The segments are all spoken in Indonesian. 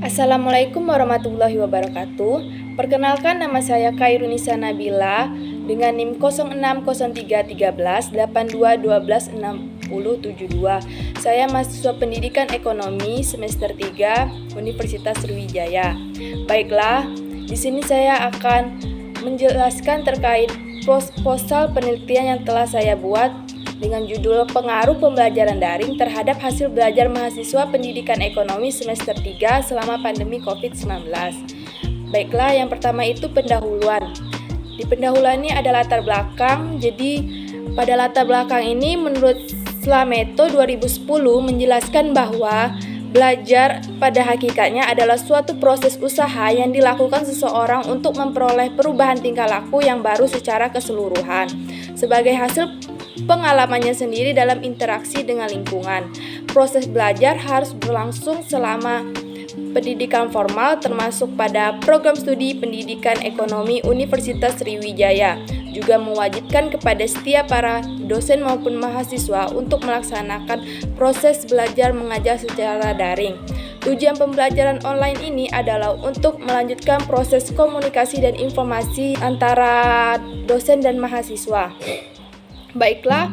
Assalamualaikum warahmatullahi wabarakatuh. Perkenalkan, nama saya Khairunisa Nabila dengan NIM 06031382126072. Saya mahasiswa Pendidikan Ekonomi semester 3 Universitas Sriwijaya. Baiklah, di sini saya akan menjelaskan terkait proposal penelitian yang telah saya buat dengan judul Pengaruh Pembelajaran Daring terhadap Hasil Belajar Mahasiswa Pendidikan Ekonomi semester 3 selama pandemi COVID-19. Baiklah, yang pertama itu pendahuluan. Di pendahuluan ini ada latar belakang. Jadi, pada latar belakang ini menurut Slameto 2010 menjelaskan bahwa belajar pada hakikatnya adalah suatu proses usaha yang dilakukan seseorang untuk memperoleh perubahan tingkah laku yang baru secara keseluruhan. Sebagai hasil pengalamannya sendiri dalam interaksi dengan lingkungan. Proses belajar harus berlangsung selama pendidikan formal termasuk pada program studi pendidikan ekonomi Universitas Sriwijaya. Juga mewajibkan kepada setiap para dosen maupun mahasiswa untuk melaksanakan proses belajar mengajar secara daring. Tujuan pembelajaran online ini adalah untuk melanjutkan proses komunikasi dan informasi antara dosen dan mahasiswa. Baiklah,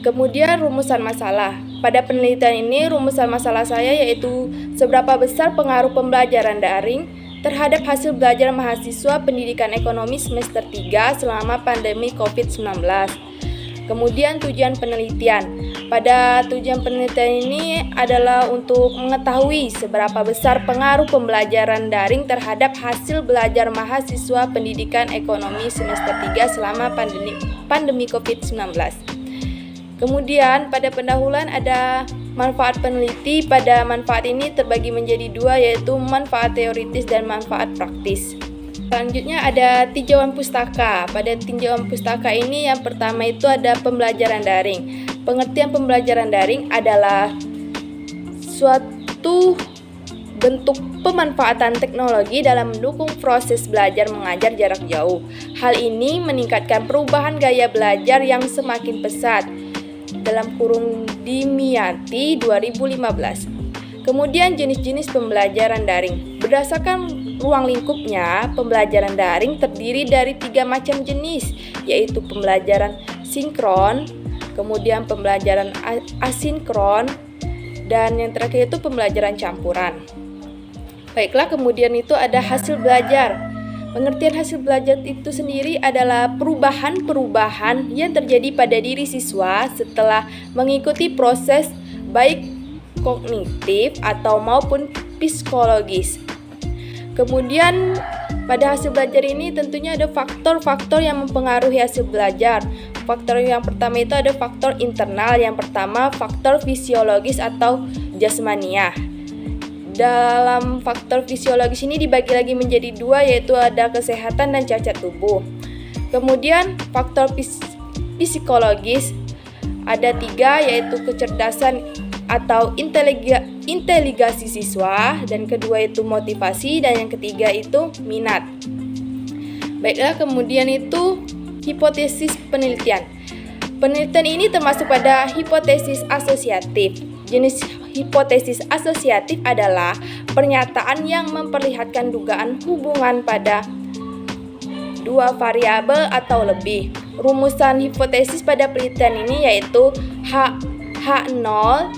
kemudian rumusan masalah. Pada penelitian ini, rumusan masalah saya yaitu seberapa besar pengaruh pembelajaran daring terhadap hasil belajar mahasiswa pendidikan ekonomi semester 3 selama pandemi COVID-19. Kemudian tujuan penelitian. Pada tujuan penelitian ini adalah untuk mengetahui seberapa besar pengaruh pembelajaran daring terhadap hasil belajar mahasiswa pendidikan ekonomi semester 3 selama pandemi COVID-19. Kemudian pada pendahuluan ada manfaat peneliti. Pada manfaat ini terbagi menjadi dua, yaitu manfaat teoritis dan manfaat praktis. Selanjutnya ada tinjauan pustaka. Pada tinjauan pustaka ini yang pertama itu ada pembelajaran daring. Pengertian pembelajaran daring adalah suatu bentuk pemanfaatan teknologi dalam mendukung proses belajar mengajar jarak jauh. Hal ini meningkatkan perubahan gaya belajar yang semakin pesat. Dalam kurung Dimyati 2015. Kemudian jenis-jenis pembelajaran daring. Berdasarkan ruang lingkupnya, pembelajaran daring terdiri dari 3 macam jenis, yaitu pembelajaran sinkron, kemudian pembelajaran asinkron, dan yang terakhir itu pembelajaran campuran. Baiklah, kemudian itu ada hasil belajar. Pengertian hasil belajar itu sendiri adalah perubahan-perubahan yang terjadi pada diri siswa setelah mengikuti proses baik kognitif atau maupun psikologis. Kemudian pada hasil belajar ini tentunya ada faktor-faktor yang mempengaruhi hasil belajar. Faktor yang pertama itu ada faktor internal. Yang pertama faktor fisiologis atau jasmaniah. Dalam faktor fisiologis ini dibagi lagi menjadi dua, yaitu ada kesehatan dan cacat tubuh. Kemudian faktor psikologis ada 3, yaitu kecerdasan atau inteligensi siswa, dan kedua itu motivasi, dan yang ketiga itu minat. Baiklah, kemudian itu hipotesis penelitian. Penelitian ini termasuk pada hipotesis asosiatif. Jenis hipotesis asosiatif adalah pernyataan yang memperlihatkan dugaan hubungan pada 2 variabel atau lebih. Rumusan hipotesis pada penelitian ini yaitu H0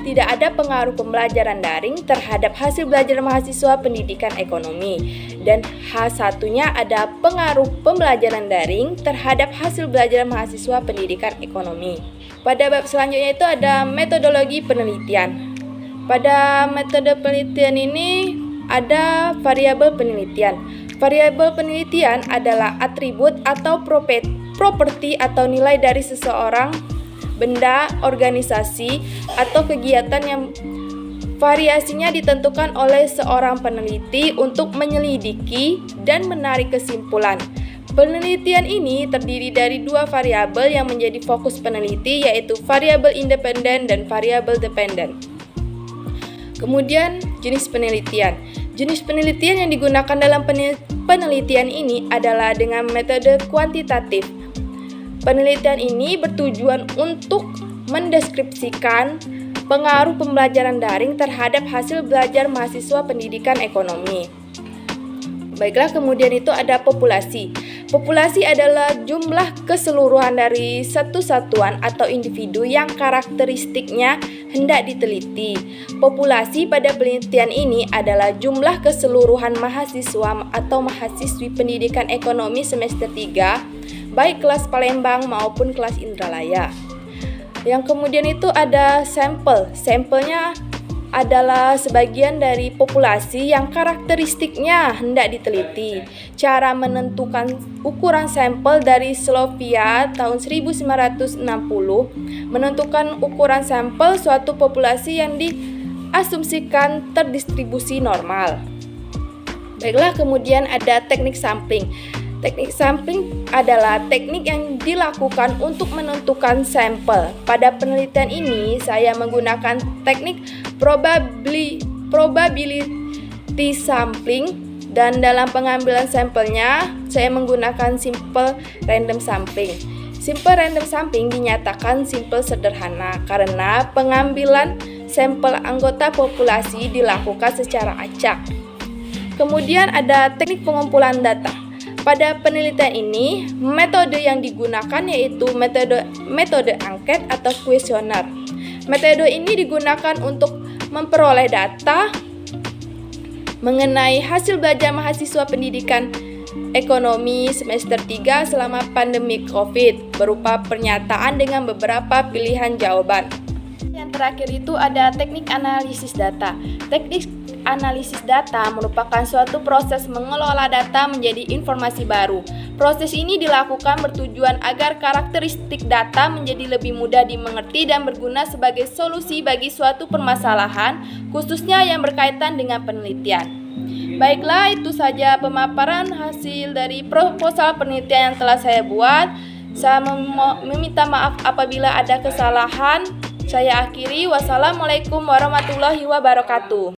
tidak ada pengaruh pembelajaran daring terhadap hasil belajar mahasiswa pendidikan ekonomi, dan H1-nya ada pengaruh pembelajaran daring terhadap hasil belajar mahasiswa pendidikan ekonomi. Pada bab selanjutnya itu ada metodologi penelitian. Pada metode penelitian ini ada variabel penelitian. Variabel penelitian adalah atribut atau properti atau nilai dari seseorang, benda, organisasi, atau kegiatan yang variasinya ditentukan oleh seorang peneliti untuk menyelidiki dan menarik kesimpulan. Penelitian ini terdiri dari 2 variabel yang menjadi fokus peneliti, yaitu variabel independen dan variabel dependen. Kemudian jenis penelitian. Jenis penelitian yang digunakan dalam penelitian ini adalah dengan metode kuantitatif. Penelitian ini bertujuan untuk mendeskripsikan pengaruh pembelajaran daring terhadap hasil belajar mahasiswa pendidikan ekonomi. Baiklah, kemudian itu ada populasi. Populasi adalah jumlah keseluruhan dari satu satuan atau individu yang karakteristiknya hendak diteliti. Populasi pada penelitian ini adalah jumlah keseluruhan mahasiswa atau mahasiswi pendidikan ekonomi semester 3, baik kelas Palembang maupun kelas Indralaya. Yang kemudian itu ada sampel. Sampelnya adalah sebagian dari populasi yang karakteristiknya hendak diteliti. Cara menentukan ukuran sampel dari Slovia tahun 1960 menentukan ukuran sampel suatu populasi yang diasumsikan terdistribusi normal. Baiklah, kemudian ada teknik sampling. Teknik sampling adalah teknik yang dilakukan untuk menentukan sampel. Pada penelitian ini, saya menggunakan teknik probability sampling, dan dalam pengambilan sampelnya, saya menggunakan simple random sampling. Simple random sampling dinyatakan simple sederhana karena pengambilan sampel anggota populasi dilakukan secara acak. Kemudian ada teknik pengumpulan data. Pada penelitian ini, metode yang digunakan yaitu metode angket atau kuesioner. Metode ini digunakan untuk memperoleh data mengenai hasil belajar mahasiswa pendidikan ekonomi semester 3 selama pandemi COVID berupa pernyataan dengan beberapa pilihan jawaban. Yang terakhir itu ada teknik analisis data. Teknik analisis data merupakan suatu proses mengelola data menjadi informasi baru. Proses ini dilakukan bertujuan agar karakteristik data menjadi lebih mudah dimengerti dan berguna sebagai solusi bagi suatu permasalahan, khususnya yang berkaitan dengan penelitian. Baiklah, itu saja pemaparan hasil dari proposal penelitian yang telah saya buat. Saya meminta maaf apabila ada kesalahan. Saya akhiri. Wassalamualaikum warahmatullahi wabarakatuh.